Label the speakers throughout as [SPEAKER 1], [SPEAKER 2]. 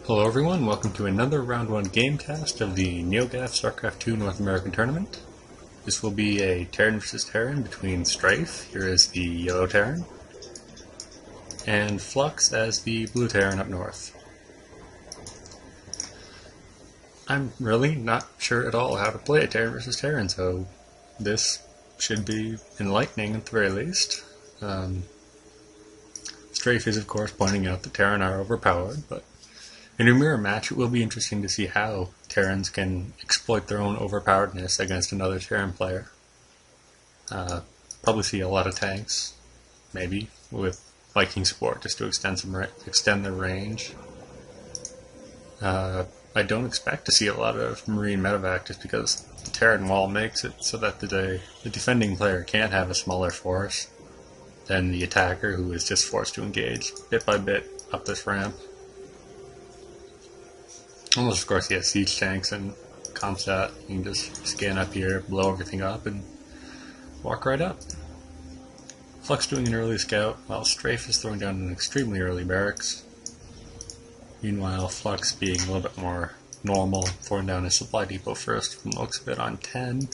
[SPEAKER 1] Hello everyone, welcome to another Round 1 gamecast of the neogaf StarCraft 2 North American Tournament. This will be a Terran vs Terran between Strife, here is the yellow Terran, and Flux as the blue Terran up north. I'm really not sure at all how to play a Terran vs Terran, so this should be enlightening at the very least. Strife is of course pointing out that Terran are overpowered, but in a mirror match, it will be interesting to see how Terrans can exploit their own overpoweredness against another Terran player. Probably see a lot of tanks, maybe, with Viking support just to extend their range. I don't expect to see a lot of Marine medevac just because the Terran wall makes it so that the defending player can't have a smaller force than the attacker, who is just forced to engage bit by bit up this ramp. Unless, of course, he has siege tanks and Comsat. You can just scan up here, blow everything up, and walk right up. Flux doing an early scout, while Strife is throwing down an extremely early barracks. Meanwhile, Flux being a little bit more normal, throwing down his supply depot first, from the looks of it on 10,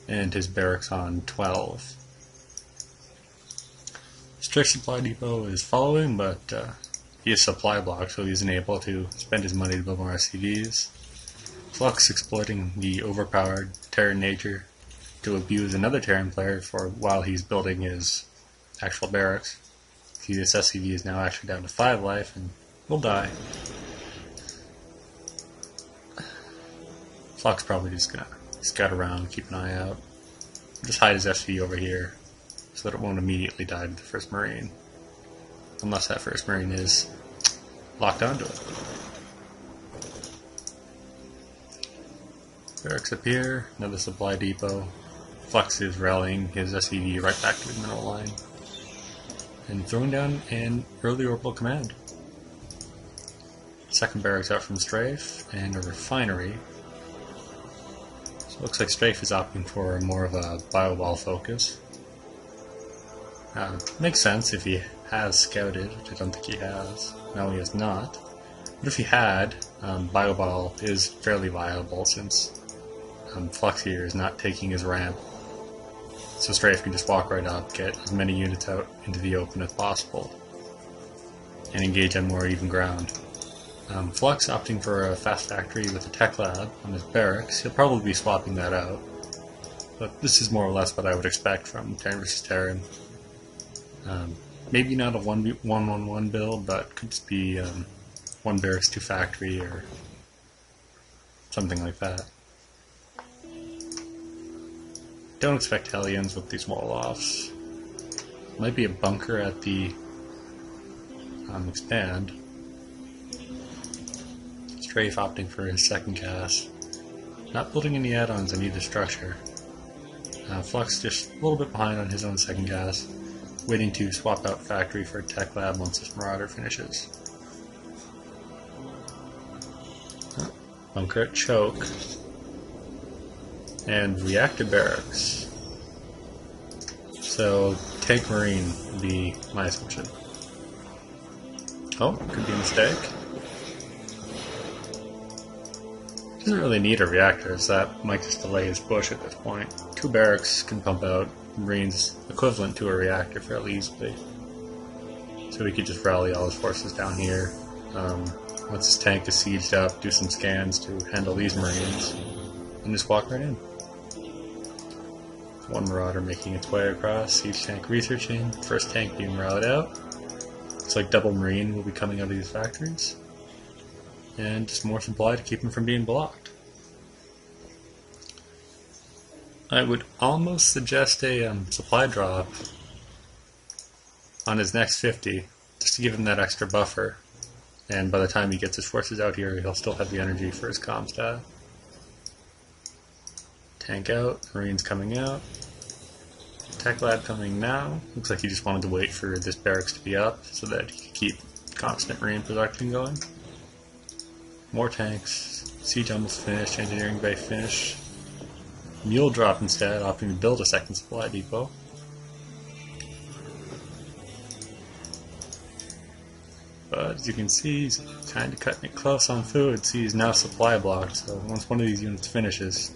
[SPEAKER 1] and his barracks on 12. Strife's supply depot is following, but he is supply blocked, so he's unable to spend his money to build more SCVs. Flux exploiting the overpowered Terran nature to abuse another Terran player while he's building his actual barracks. See, this SCV is now actually down to 5 life and will die. Flux probably just gonna scout around, keep an eye out. Just hide his SCV over here so that it won't immediately die to the first Marine. Unless that first Marine is locked onto it. Barracks up here, another supply depot. Flux is rallying his SCV right back to his mineral line. And throwing down an early orbital command. Second barracks out from Strife, and a refinery. So it looks like Strife is opting for more of a bioball focus. Makes sense if he has scouted, which I don't think he has. No, he has not. But if he had, bioball is fairly viable since Flux here is not taking his ramp. So Strife can just walk right up, get as many units out into the open as possible, and engage on more even ground. Flux opting for a fast factory with a tech lab on his barracks. He'll probably be swapping that out. But this is more or less what I would expect from Terran vs Terran. Maybe not a 1-1-1 build, but could just be 1 barracks, 2 factory, or something like that. Don't expect Hellions with these wall-offs. Might be a bunker at the expand. Strife opting for his second cast. Not building any add-ons on either structure. Flux just a little bit behind on his own second cast, waiting to swap out factory for a tech lab once this Marauder finishes. Bunker at choke. And reactor barracks. So tank marine would be my assumption. Oh, could be a mistake. Doesn't really need a reactor, so that might just delay his push at this point. 2 barracks can pump out Marines equivalent to a reactor fairly easily. So we could just rally all his forces down here. Once his tank is sieged up, do some scans to handle these Marines, and just walk right in. 1 Marauder making its way across, siege tank researching, first tank being rallied out. Looks like double Marine will be coming out of these factories. And just more supply to keep him from being blocked. I would almost suggest a supply drop on his next 50, just to give him that extra buffer. And by the time he gets his forces out here, he'll still have the energy for his Comstat. Tank out, Marines coming out. Tech lab coming now. Looks like he just wanted to wait for this barracks to be up so that he could keep constant Marine production going. More tanks. Siege almost finished, engineering bay finished. Mule drop instead, opting to build a second supply depot. But as you can see, he's kind of cutting it close on food. See, he's now supply blocked, so once one of these units finishes,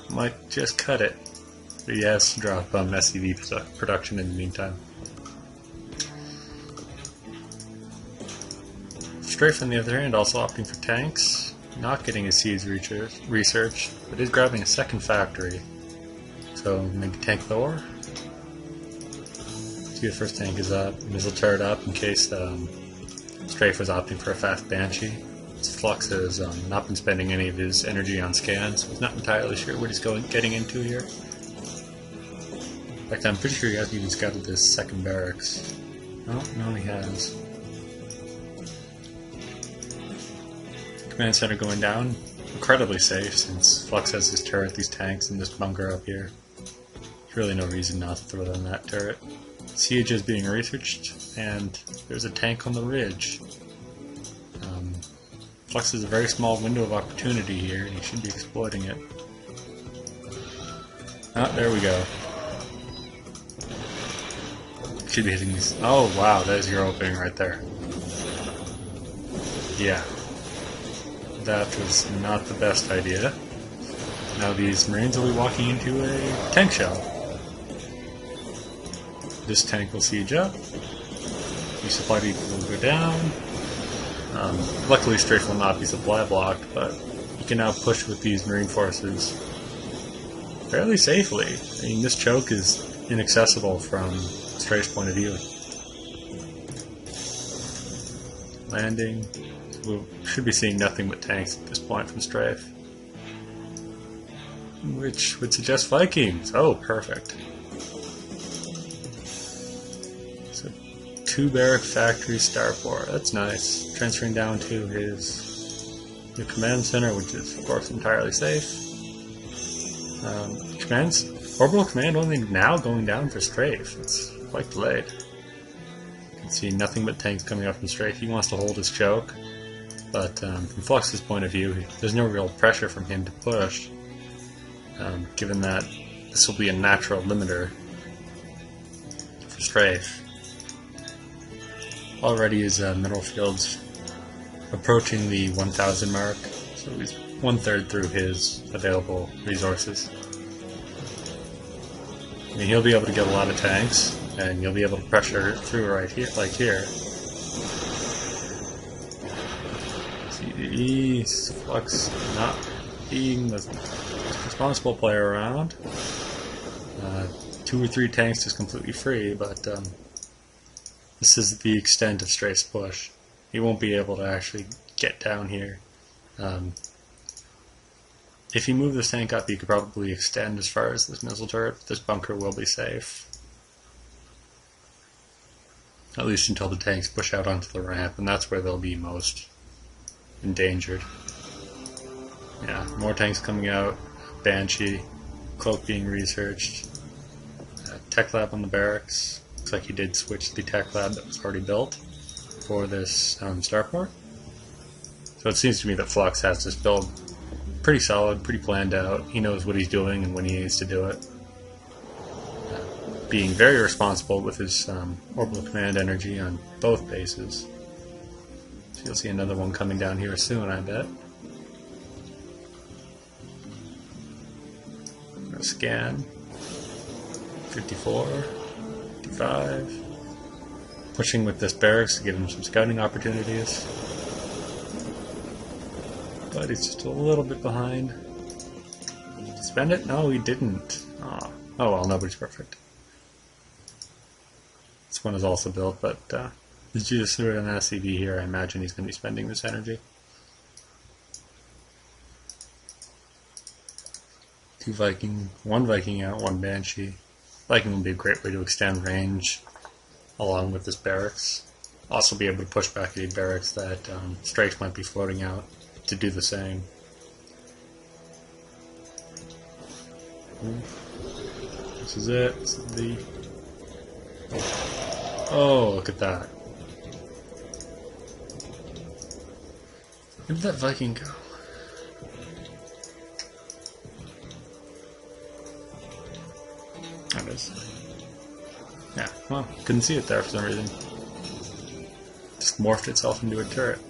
[SPEAKER 1] might just cut it. But he has to drop SCV production in the meantime. Strife, on the other hand, also opting for tanks, not getting his seeds research, but is grabbing a second factory. So maybe tank Thor. See, the first tank is up, missile turret up in case Strife was opting for a fast Banshee. Flux has not been spending any of his energy on scans, so he's not entirely sure what he's getting into here. In fact, I'm pretty sure he hasn't even scouted this second barracks. Oh, no, he has. Command center going down, incredibly safe since Flux has his turret, these tanks, and this bunker up here. There's really no reason not to throw down that turret. Siege is being researched, and there's a tank on the ridge. Flux has a very small window of opportunity here, and he should be exploiting it. Ah, there we go. Should be hitting these. Oh wow, that is your opening right there. Yeah. That was not the best idea. Now these Marines will be walking into a tank shell. This tank will siege up. The supply depot will go down. Luckily Strife will not be supply blocked, but you can now push with these Marine forces fairly safely. I mean, this choke is inaccessible from Strife's point of view. Landing. We should be seeing nothing but tanks at this point from Strife. Which would suggest Vikings. Oh, perfect. So, 2 barrack factory starport. That's nice. Transferring down to his new command center, which is, of course, entirely safe. Orbital command only now going down for Strife. It's quite delayed. You can see nothing but tanks coming up from Strife. He wants to hold his choke. But from Flux's point of view, there's no real pressure from him to push, given that this will be a natural limiter for Strife. Already his mineral field's approaching the 1,000 mark, so he's 1/3 through his available resources. I mean, he'll be able to get a lot of tanks, and you'll be able to pressure through right here, like here. Flux not being the responsible player around. 2 or 3 tanks is completely free, but this is the extent of Strife's push. He won't be able to actually get down here. If he moved this tank up, he could probably extend as far as this missile turret. This bunker will be safe. At least until the tanks push out onto the ramp, and that's where they'll be most endangered. Yeah, more tanks coming out. Banshee, cloak being researched. Tech lab on the barracks. Looks like he did switch the tech lab that was already built for this starport. So it seems to me that Flux has this build pretty solid, pretty planned out. He knows what he's doing and when he needs to do it. Being very responsible with his orbital command energy on both bases. So you'll see another one coming down here soon, I bet. Scan. 54. 55. Pushing with this barracks to give him some scouting opportunities. But he's just a little bit behind. Did he spend it? No, he didn't. Oh well, nobody's perfect. This one is also built, but did you just throw it on SCV here? I imagine he's going to be spending this energy. 2 Viking, 1 Viking out, 1 Banshee. Viking will be a great way to extend range along with this barracks. Also be able to push back any barracks that Strife might be floating out to do the same. This is it. This is the... Oh, look at that. Where did that Viking go? There it is. Yeah, well, couldn't see it there for some reason. Just morphed itself into a turret.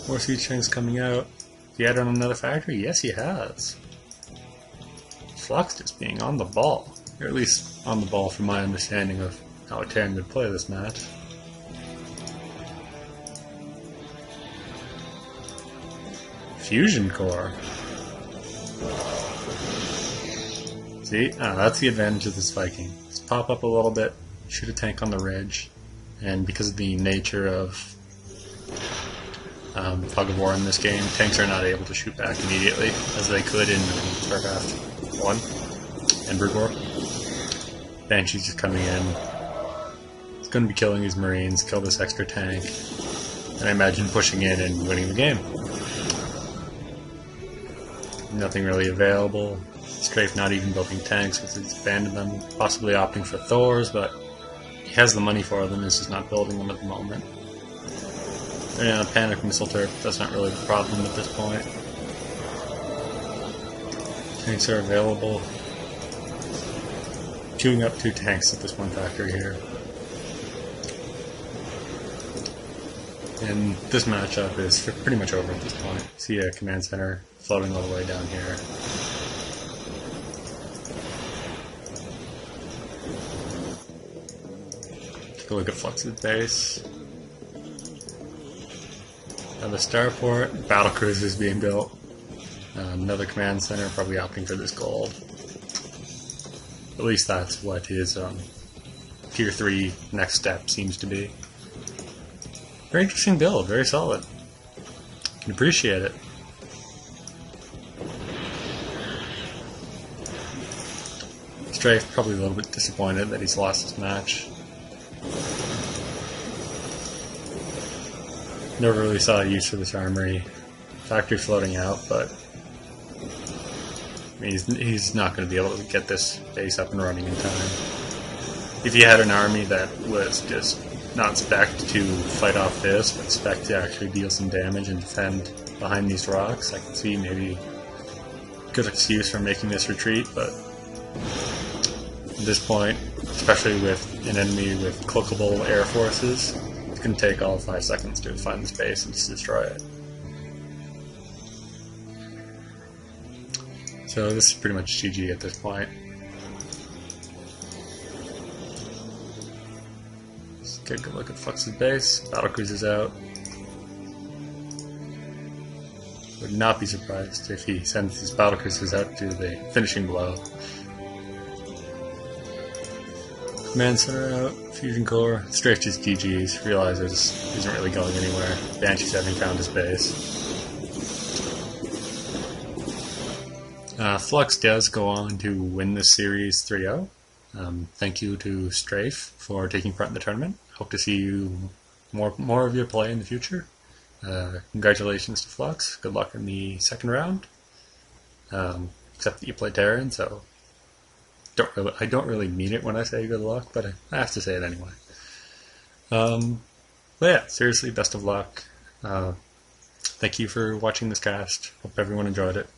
[SPEAKER 1] More siege tanks coming out. Has he added on another factory? Yes, he has. Flux just being on the ball. Or at least on the ball from my understanding of how a Terran would play this match. Fusion core. See? That's the advantage of this Viking. Just pop up a little bit, shoot a tank on the ridge, and because of the nature of Fog of War in this game, tanks are not able to shoot back immediately, as they could in StarCraft 1 and Brood War. Banshee's just coming in. It's going to be killing these Marines, kill this extra tank, and I imagine pushing in and winning the game. Nothing really available. Strife not even building tanks because he's abandoned them, possibly opting for Thors, but he has the money for them, he's just not building them at the moment. And a panic missile turret, that's not really the problem at this point. Tanks are available. Queuing up 2 tanks at this one factory here. And this matchup is pretty much over at this point. See a command center floating all the way down here. Take a look at Flux's base. Another starport, battlecruisers being built. Another command center, probably opting for this gold. At least that's what his tier 3 next step seems to be. Very interesting build, very solid. Can appreciate it. Strife probably a little bit disappointed that he's lost this match. Never really saw a use for this armory. Factory floating out, but I mean, he's not going to be able to get this base up and running in time. If he had an army that was just not spec'd to fight off this, but spec'd to actually deal some damage and defend behind these rocks, I can see maybe a good excuse for making this retreat, but at this point, especially with an enemy with clickable air forces, it's going to take all 5 seconds to find this base and just destroy it. So this is pretty much GG at this point. Let's get a good look at Flux's base. Battlecruiser's out. Would not be surprised if he sends these battlecruisers out to the finishing blow. Command center out, fusion core, Strife just GG's, realizes he isn't really going anywhere. Banshee's having found his base. Flux does go on to win this series 3-0. Thank you to Strife for taking part in the tournament. Hope to see you more of your play in the future. Congratulations to Flux. Good luck in the second round. Except that you play Terran, so I don't really mean it when I say good luck, but I have to say it anyway. But yeah, seriously, best of luck. Thank you for watching this cast. Hope everyone enjoyed it.